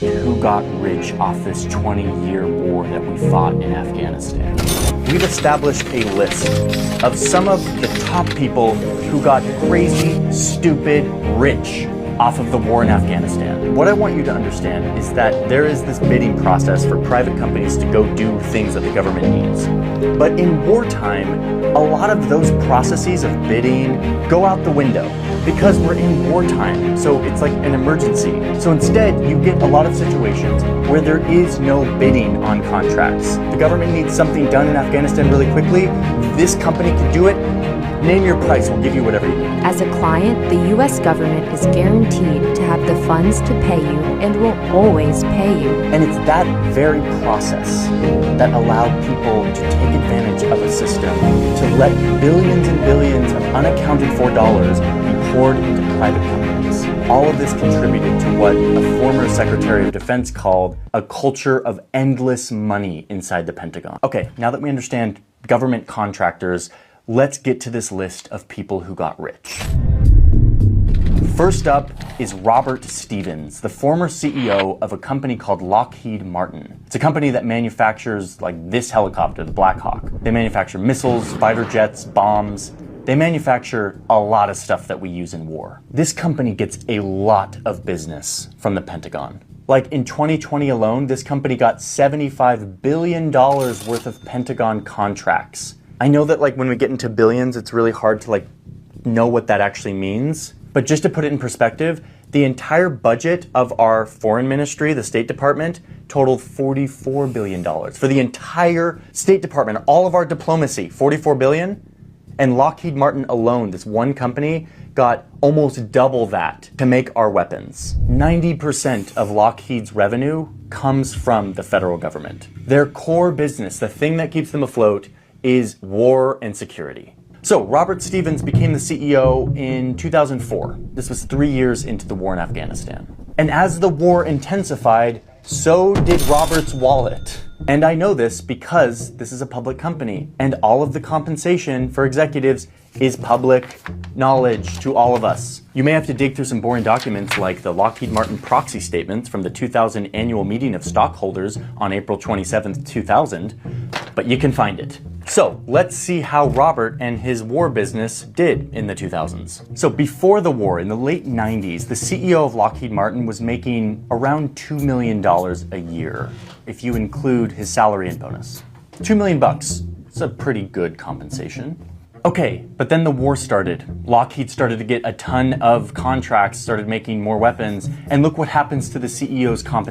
who got rich off this 20-year war that we fought in Afghanistan. We've established a list of some of the top people who got crazy, stupid, rich off of the war in Afghanistan. What I want you to understand is that there is this bidding process for private companies to go do things that the government needs. But in wartime, a lot of those processes of bidding go out the window because we're in wartime, so it's like an emergency. So instead, you get a lot of situations where there is no bidding on contracts. The government needs something done in Afghanistan really quickly. This company can do it. Name your price, we'll give you whatever you need. As a client, the U.S. government is guaranteed to have the funds to pay you and will always pay you. And it's that very process that allowed people to take advantage of a system to let billions and billions of unaccounted for dollars be poured into private companies. All of this contributed to what a former Secretary of Defense called a culture of endless money inside the Pentagon. Okay, now that we understand government contractors, let's get to this list of people who got rich. First up is Robert Stevens, the former CEO of a company called Lockheed Martin. It's a company that manufactures like this helicopter, the Black Hawk. They manufacture missiles, fighter jets, bombs. They manufacture a lot of stuff that we use in war. This company gets a lot of business from the Pentagon. Like in 2020 alone, this company got $75 billion worth of Pentagon contracts. I know that like when we get into billions, it's really hard to like know what that actually means. But just to put it in perspective, the entire budget of our foreign ministry, the State Department, totaled $44 billion. For the entire State Department, all of our diplomacy, $44 billion. And Lockheed Martin alone, this one company, got almost double that to make our weapons. 90% of Lockheed's revenue comes from the federal government. Their core business, the thing that keeps them afloat, is war and security. So Robert Stevens became the CEO in 2004. This was 3 years into the war in Afghanistan. And as the war intensified, so did Robert's wallet. And I know this because this is a public company, and all of the compensation for executives is public knowledge to all of us. You may have to dig through some boring documents like the Lockheed Martin proxy statements from the 2000 annual meeting of stockholders on April 27th, 2000, but you can find it. So let's see how Robert and his war business did in the 2000s. So before the war, in the late 90s, the CEO of Lockheed Martin was making around $2 million a year, if you include his salary and bonus. $2 million bucks. It's a pretty good compensation. Okay, but then the war started. Lockheed started to get a ton of contracts, started making more weapons, and look what happens to the CEO's compensation.